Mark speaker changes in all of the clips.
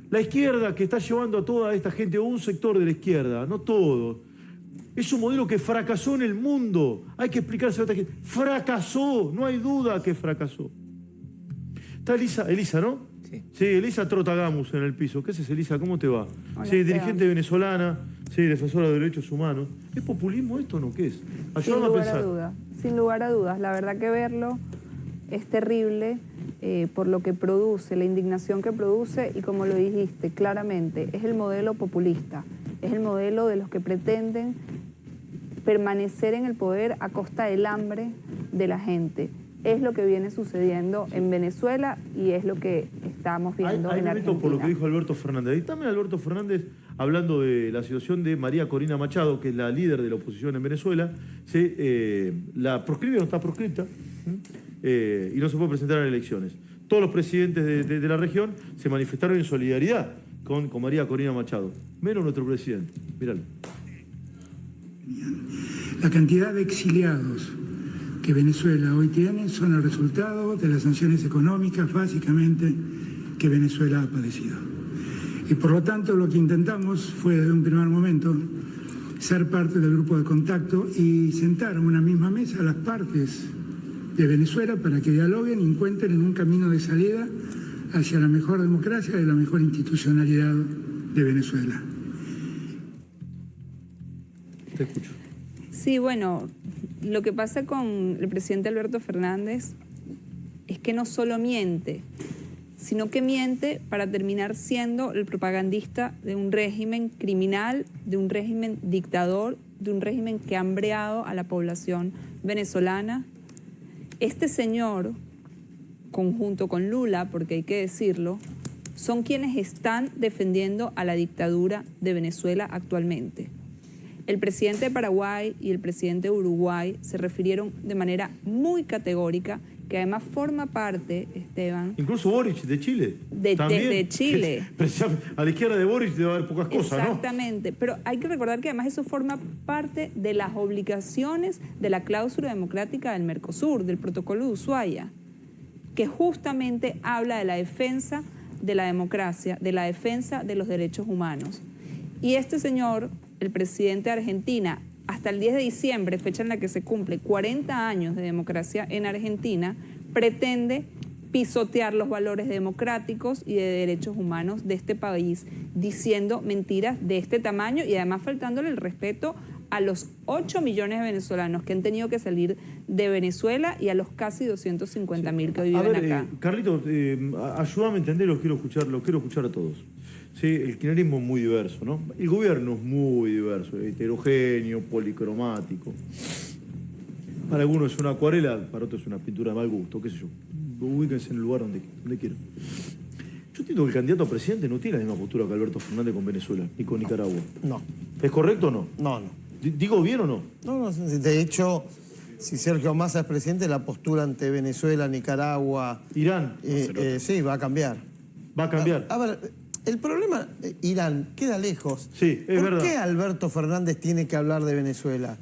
Speaker 1: La izquierda que está llevando a toda esta gente, o un sector de la izquierda, no todo, es un modelo que fracasó en el mundo. Hay que explicárselo a esta gente. Fracasó, no hay duda que fracasó. Está Elisa, ¿no?
Speaker 2: Sí.
Speaker 1: Sí, Elisa Trotagamus en el piso. ¿Qué haces, Elisa? ¿Cómo te va?
Speaker 3: Hola,
Speaker 1: Sí, dirigente venezolana, sí, defensora de derechos humanos. ¿Es populismo esto o no? ¿Qué es? Ayúdame a pensar.
Speaker 3: Sin lugar a dudas. La verdad que verlo es terrible por lo que produce, la indignación que produce y como lo dijiste claramente, es el modelo populista, es el modelo de los que pretenden permanecer en el poder a costa del hambre de la gente. Es lo que viene sucediendo en Venezuela y es lo que estamos viendo en Argentina.
Speaker 1: Por lo que dijo Alberto Fernández. Ahí también Alberto Fernández hablando de la situación de María Corina Machado, que es la líder de la oposición en Venezuela. La proscribe, no está proscripta, y no se puede presentar a elecciones. Todos los presidentes de la región se manifestaron en solidaridad con María Corina Machado, menos nuestro presidente. Míralo.
Speaker 4: La cantidad de exiliados que Venezuela hoy tiene son el resultado de las sanciones económicas, básicamente, que Venezuela ha padecido. Y por lo tanto, lo que intentamos fue, desde un primer momento, ser parte del grupo de contacto y sentar en una misma mesa a las partes de Venezuela para que dialoguen y encuentren en un camino de salida hacia la mejor democracia y la mejor institucionalidad de Venezuela.
Speaker 1: Te escucho.
Speaker 3: Sí, bueno, lo que pasa con el presidente Alberto Fernández es que no solo miente, sino que miente para terminar siendo el propagandista de un régimen criminal, de un régimen dictador, de un régimen que ha hambreado a la población venezolana. Este señor, conjunto con Lula, porque hay que decirlo, son quienes están defendiendo a la dictadura de Venezuela actualmente. El presidente de Paraguay y el presidente de Uruguay se refirieron de manera muy categórica, que además forma parte, Esteban...
Speaker 1: Incluso Boric de Chile.
Speaker 3: De Chile.
Speaker 1: A la izquierda de Boric debe haber pocas cosas, ¿no?
Speaker 3: Exactamente, pero hay que recordar que además eso forma parte de las obligaciones de la cláusula democrática del Mercosur, del protocolo de Ushuaia, que justamente habla de la defensa de la democracia, de la defensa de los derechos humanos. Y este señor, el presidente de Argentina, hasta el 10 de diciembre, fecha en la que se cumple 40 años de democracia en Argentina, pretende pisotear los valores democráticos y de derechos humanos de este país, diciendo mentiras de este tamaño y además faltándole el respeto a los 8 millones de venezolanos que han tenido que salir de Venezuela y a los casi 250.000 que hoy viven acá.
Speaker 1: Carlitos, ayúdame a entender, lo quiero escuchar a todos. Sí, el kirchnerismo es muy diverso, ¿no? El gobierno es muy diverso, heterogéneo, policromático. Para algunos es una acuarela, para otros es una pintura de mal gusto, qué sé yo. Ubíquense en el lugar donde quieran. Yo entiendo que el candidato a presidente no tiene la misma postura que Alberto Fernández con Venezuela, ni con Nicaragua.
Speaker 2: No.
Speaker 1: ¿Es correcto o no?
Speaker 2: No.
Speaker 1: ¿Digo bien o no?
Speaker 2: No, de hecho, si Sergio Massa es presidente, la postura ante Venezuela, Nicaragua...
Speaker 1: Irán.
Speaker 2: Sí, va a cambiar.
Speaker 1: Va a cambiar.
Speaker 2: A ver, el problema, Irán, queda lejos.
Speaker 1: Sí, es verdad.
Speaker 2: ¿Por qué Alberto Fernández tiene que hablar de Venezuela?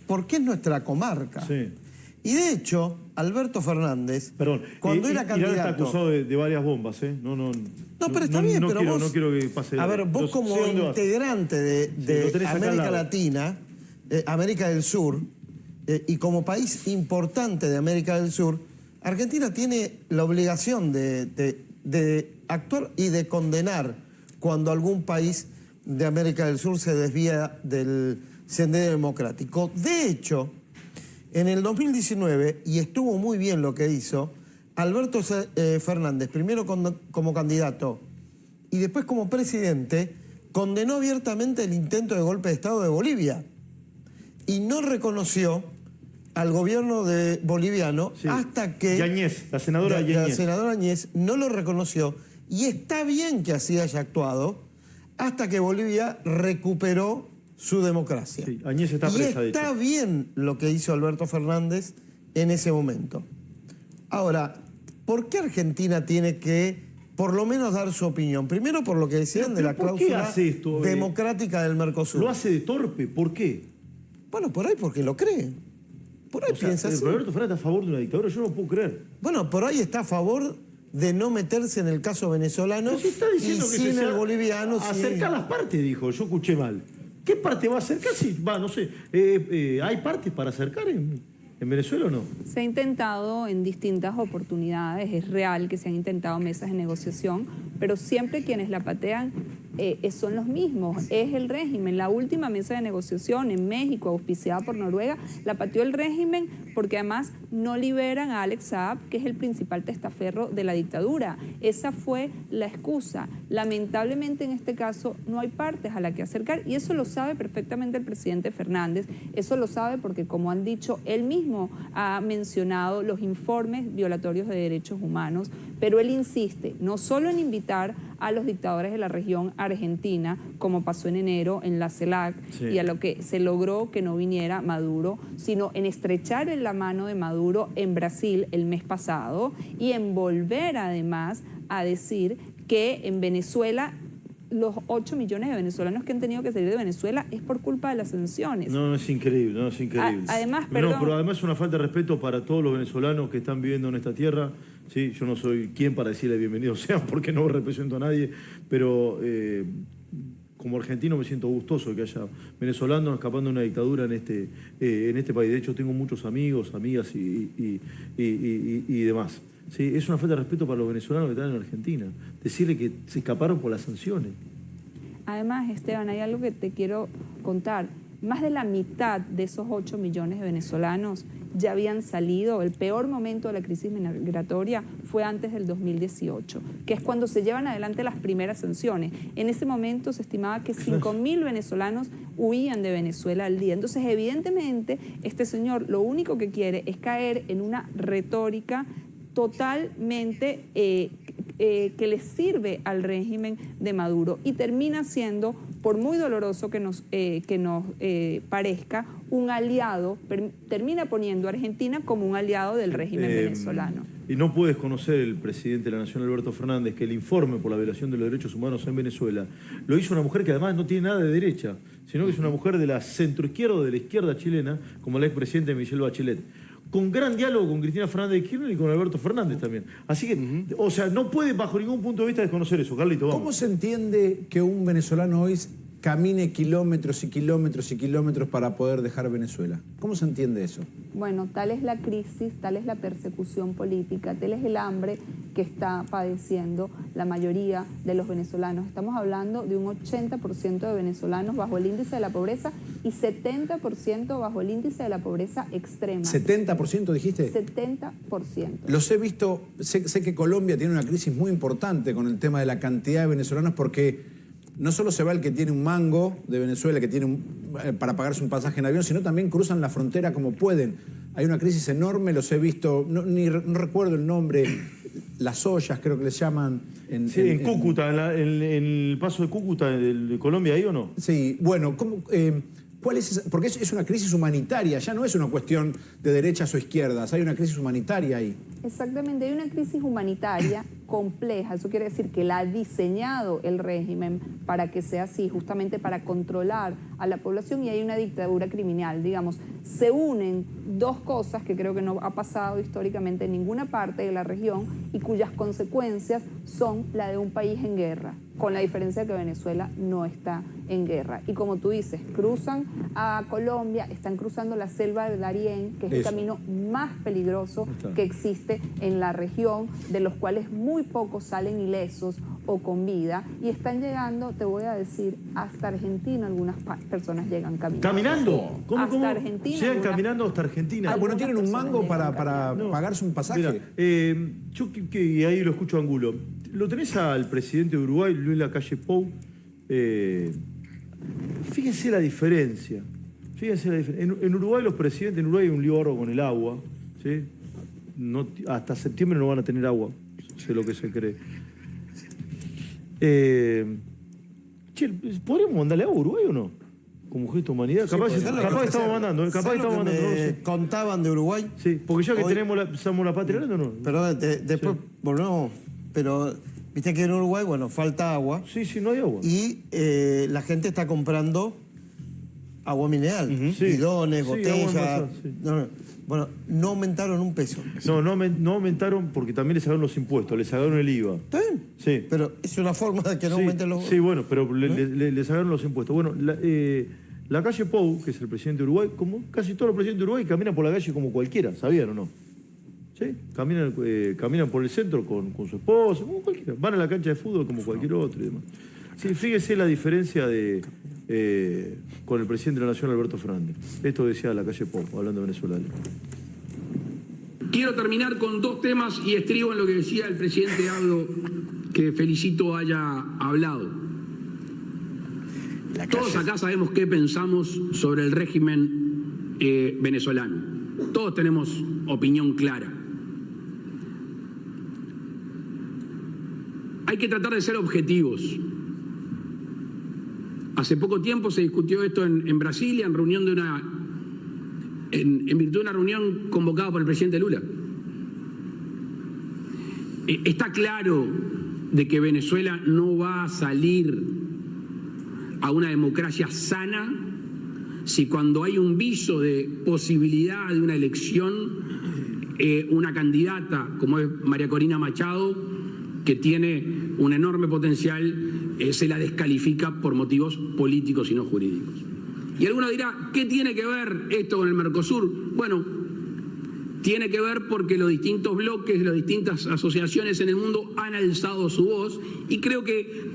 Speaker 2: Porque es nuestra comarca.
Speaker 1: Sí.
Speaker 2: Y de hecho, Alberto Fernández, cuando era candidato...
Speaker 1: Irán está acusado de varias bombas, ¿eh? No,
Speaker 2: pero está bien, pero vos...
Speaker 1: No quiero que pase...
Speaker 2: A ver, vos como integrante de América Latina, América del Sur, y como país importante de América del Sur, Argentina tiene la obligación de actuar y de condenar cuando algún país de América del Sur se desvía del sendero democrático. De hecho, en el 2019, y estuvo muy bien lo que hizo, Alberto Fernández, primero como candidato y después como presidente, condenó abiertamente el intento de golpe de Estado de Bolivia y no reconoció al gobierno boliviano hasta que...
Speaker 1: Yáñez, la senadora Yáñez.
Speaker 2: La senadora Yáñez no lo reconoció y está bien que así haya actuado hasta que Bolivia recuperó su democracia.
Speaker 1: Sí, Yáñez está presa,
Speaker 2: y está bien lo que hizo Alberto Fernández en ese momento. Ahora, ¿por qué Argentina tiene que por lo menos dar su opinión? Primero por lo que decían de la cláusula democrática del Mercosur.
Speaker 1: ¿Lo hace de torpe? ¿Por qué?
Speaker 2: Bueno, por ahí porque lo cree. Por ahí piensa así.
Speaker 1: Alberto Fernández está a favor de una dictadura, yo no puedo creer.
Speaker 2: Bueno, por ahí está a favor de no meterse en el caso venezolano
Speaker 1: Pero si está diciendo
Speaker 2: y
Speaker 1: que
Speaker 2: sin
Speaker 1: se
Speaker 2: el boliviano.
Speaker 1: acercar las partes, dijo. Yo escuché mal. ¿Qué parte va a acercar? Si, no sé. ¿Hay partes para acercar en Venezuela o no?
Speaker 3: Se ha intentado en distintas oportunidades, es real que se han intentado mesas de negociación, pero siempre quienes la patean son los mismos, es el régimen. La última mesa de negociación en México, auspiciada por Noruega, la pateó el régimen porque además no liberan a Alex Saab, que es el principal testaferro de la dictadura. Esa fue la excusa. Lamentablemente en este caso no hay partes a las que acercar y eso lo sabe perfectamente el presidente Fernández, eso lo sabe porque, como han dicho, él mismo ha mencionado los informes violatorios de derechos humanos, pero él insiste no solo en invitar a los dictadores de la región argentina, como pasó en enero en la CELAC,
Speaker 1: sí,
Speaker 3: y a lo que se logró que no viniera Maduro, sino en estrechar la mano de Maduro en Brasil el mes pasado y en volver además a decir que en Venezuela los 8 millones de venezolanos que han tenido que salir de Venezuela es por culpa de las sanciones.
Speaker 1: No, es increíble, no, es increíble.
Speaker 3: Además,
Speaker 1: pero además es una falta de respeto para todos los venezolanos que están viviendo en esta tierra. Sí, yo no soy quien para decirle bienvenidos sean porque no represento a nadie, pero como argentino me siento gustoso de que haya venezolanos escapando de una dictadura en este país. De hecho, tengo muchos amigos, amigas y demás. Sí, es una falta de respeto para los venezolanos que están en Argentina. Decirle que se escaparon por las sanciones.
Speaker 3: Además, Esteban, hay algo que te quiero contar. Más de la mitad de esos 8 millones de venezolanos ya habían salido. El peor momento de la crisis migratoria fue antes del 2018, que es cuando se llevan adelante las primeras sanciones. En ese momento se estimaba que 5.000 venezolanos huían de Venezuela al día. Entonces, evidentemente, este señor lo único que quiere es caer en una retórica totalmente que le sirve al régimen de Maduro y termina siendo, por muy doloroso que nos parezca, un aliado, termina poniendo a Argentina como un aliado del régimen venezolano.
Speaker 1: Y no puedes conocer el presidente de la Nación, Alberto Fernández, que el informe por la violación de los derechos humanos en Venezuela lo hizo una mujer que además no tiene nada de derecha, sino que es una mujer de la centroizquierda o de la izquierda chilena, como la expresidenta Michelle Bachelet, con gran diálogo con Cristina Fernández de Kirchner y con Alberto Fernández también. Así que, o sea, no puede bajo ningún punto de vista desconocer eso. Carlito, vamos.
Speaker 5: ¿Cómo se entiende que un venezolano hoy camine kilómetros y kilómetros y kilómetros para poder dejar Venezuela? ¿Cómo se entiende eso?
Speaker 3: Bueno, tal es la crisis, tal es la persecución política, tal es el hambre que está padeciendo la mayoría de los venezolanos. Estamos hablando de un 80% de venezolanos bajo el índice de la pobreza y 70% bajo el índice de la pobreza extrema.
Speaker 5: ¿70% dijiste?
Speaker 3: 70%.
Speaker 5: Los he visto, sé que Colombia tiene una crisis muy importante con el tema de la cantidad de venezolanos porque no solo se va el que tiene un mango de Venezuela, que tiene para pagarse un pasaje en avión, sino también cruzan la frontera como pueden. Hay una crisis enorme, los he visto, no recuerdo el nombre, las ollas creo que les llaman.
Speaker 1: En Cúcuta, en el paso de Cúcuta de Colombia, ¿ahí o no?
Speaker 5: Sí, bueno, ¿cuál es esa? Porque es una crisis humanitaria, ya no es una cuestión de derechas o izquierdas, hay una crisis humanitaria ahí.
Speaker 3: Exactamente, hay una crisis humanitaria compleja, eso quiere decir que la ha diseñado el régimen para que sea así, justamente para controlar a la población y hay una dictadura criminal, digamos. Se unen dos cosas que creo que no ha pasado históricamente en ninguna parte de la región y cuyas consecuencias son la de un país en guerra, con la diferencia de que Venezuela no está en guerra. Y como tú dices, cruzan a Colombia, están cruzando la selva de Darién, que es el camino más peligroso que existe en la región, de los cuales muy pocos salen ilesos o con vida, y están llegando, te voy a decir, hasta Argentina algunas personas llegan caminando.
Speaker 1: ¿Caminando? ¿Cómo?
Speaker 3: Hasta Argentina.
Speaker 1: Llegan caminando hasta Argentina.
Speaker 5: Ah, bueno, ¿tienen un mango para pagarse un pasaje?
Speaker 1: Mira, yo que ahí lo escucho a Angulo. Lo tenés al presidente de Uruguay, Luis Lacalle Pou. Fíjense la diferencia. En Uruguay los presidentes, en Uruguay hay un lío bárbaro con el agua. ¿Sí? Hasta septiembre no van a tener agua. Sé lo que se cree. ¿Podríamos mandarle agua a Uruguay o no? Como gesto de humanidad. Capaz estamos mandando. Capaz estamos mandando. No sé.
Speaker 2: Contaban de Uruguay.
Speaker 1: Sí, porque ya que somos la patria grande o no.
Speaker 2: Perdón, después volvemos. Pero viste que en Uruguay, bueno, falta agua.
Speaker 1: Sí, no hay agua.
Speaker 2: Y la gente está comprando agua mineral,
Speaker 1: Sí.
Speaker 2: bidones,
Speaker 1: Sí, agua
Speaker 2: botellas.
Speaker 1: envasada, sí.
Speaker 2: Bueno, no aumentaron un peso.
Speaker 1: No aumentaron porque también les sacaron los impuestos, les sacaron el IVA.
Speaker 2: ¿Está bien?
Speaker 1: Sí.
Speaker 2: Pero es una forma de que no
Speaker 1: Sí,
Speaker 2: aumenten los...
Speaker 1: sí, bueno, pero le sacaron los impuestos. Bueno, la calle Pou, que es el presidente de Uruguay, como casi todos los presidentes de Uruguay, caminan por la calle como cualquiera, ¿sabían o no? ¿Sí? Caminan por el centro con su esposa, como cualquiera. Van a la cancha de fútbol como cualquier otro y demás. Sí, fíjese la diferencia con el presidente de la Nación, Alberto Fernández. Esto decía la calle Pou, hablando de Venezuela.
Speaker 6: Quiero terminar con 2 temas y estribo en lo que decía el presidente Abdo, que felicito haya hablado. Todos acá sabemos qué pensamos sobre el régimen venezolano. Todos tenemos opinión clara. Hay que tratar de ser objetivos. Hace poco tiempo se discutió esto en Brasilia, en virtud de una reunión convocada por el presidente Lula. Está claro de que Venezuela no va a salir a una democracia sana si cuando hay un viso de posibilidad de una elección, una candidata como es María Corina Machado, que tiene un enorme potencial, se la descalifica por motivos políticos y no jurídicos. Y alguno dirá, ¿qué tiene que ver esto con el Mercosur? Bueno, tiene que ver porque los distintos bloques, las distintas asociaciones en el mundo han alzado su voz y creo que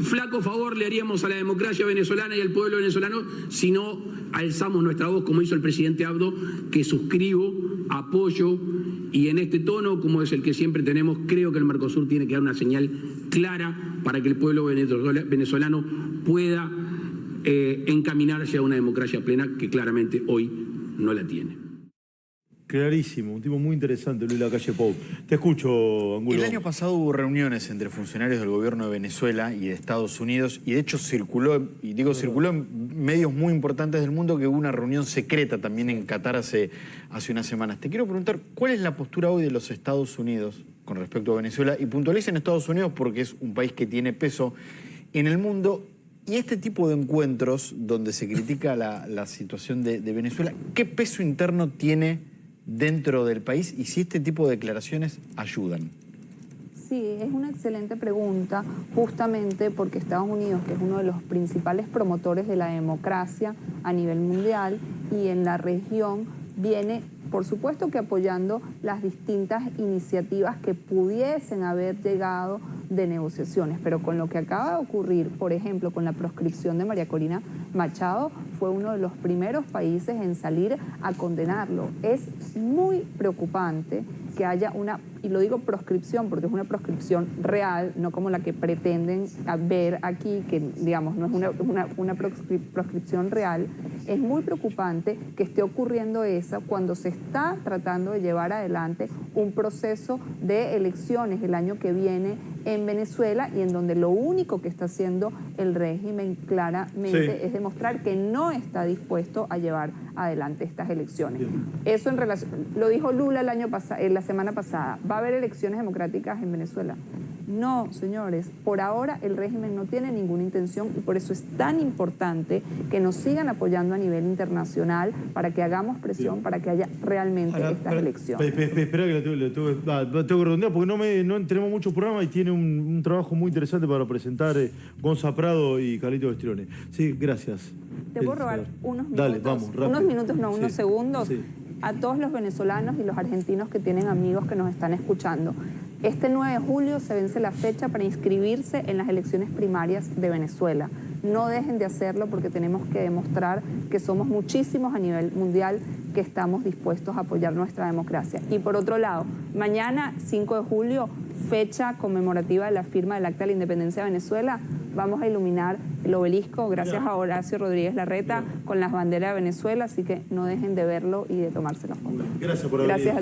Speaker 6: flaco favor le haríamos a la democracia venezolana y al pueblo venezolano si no alzamos nuestra voz como hizo el presidente Abdo, que suscribo, apoyo y en este tono, como es el que siempre tenemos, creo que el Mercosur tiene que dar una señal clara para que el pueblo venezolano pueda encaminarse a una democracia plena que claramente hoy no la tiene.
Speaker 1: Clarísimo, un tipo muy interesante, Luis Lacalle Pou. Te escucho, Angulo.
Speaker 7: El año pasado hubo reuniones entre funcionarios del gobierno de Venezuela y de Estados Unidos, y de hecho circuló en medios muy importantes del mundo que hubo una reunión secreta también en Qatar hace unas semanas. Te quiero preguntar, ¿cuál es la postura hoy de los Estados Unidos con respecto a Venezuela? Y puntualicen Estados Unidos porque es un país que tiene peso en el mundo. Y este tipo de encuentros donde se critica la situación de Venezuela, ¿qué peso interno tiene dentro del país y si este tipo de declaraciones ayudan?
Speaker 3: Sí, es una excelente pregunta, justamente porque Estados Unidos, que es uno de los principales promotores de la democracia a nivel mundial y en la región, viene, por supuesto, que apoyando las distintas iniciativas que pudiesen haber llegado de negociaciones, pero con lo que acaba de ocurrir, por ejemplo, con la proscripción de María Corina Machado, fue uno de los primeros países en salir a condenarlo. Es muy preocupante que haya una, y lo digo proscripción porque es una proscripción real, no como la que pretenden ver aquí, que digamos no es una proscripción real. Es muy preocupante que esté ocurriendo eso cuando se está tratando de llevar adelante un proceso de elecciones el año que viene en Venezuela y en donde lo único que está haciendo el régimen claramente es demostrar que no está dispuesto a llevar adelante estas elecciones. Eso en relación, lo dijo Lula el año pasado, la semana pasada, ¿va a haber elecciones democráticas en Venezuela? No, señores, por ahora el régimen no tiene ninguna intención y por eso es tan importante que nos sigan apoyando a nivel internacional para que hagamos presión para que haya realmente estas elecciones.
Speaker 1: Espera que tengo que redondear porque no tenemos muchos programas y tiene un trabajo muy interesante para presentar Gonza Prado y Carlito Bestrione. Sí, gracias.
Speaker 3: Te puedo robar unos minutos.
Speaker 1: Dale, vamos, rápido.
Speaker 3: Unos minutos, no, unos
Speaker 1: Sí,
Speaker 3: segundos.
Speaker 1: sí.
Speaker 3: A todos los venezolanos y los argentinos que tienen amigos que nos están escuchando. Este 9 de julio se vence la fecha para inscribirse en las elecciones primarias de Venezuela. No dejen de hacerlo porque tenemos que demostrar que somos muchísimos a nivel mundial que estamos dispuestos a apoyar nuestra democracia. Y por otro lado, mañana, 5 de julio, fecha conmemorativa de la firma del Acta de la Independencia de Venezuela, vamos a iluminar el obelisco, gracias a Horacio Rodríguez Larreta, con las banderas de Venezuela, así que no dejen de verlo y de tomárselo.
Speaker 1: Gracias por haber venido.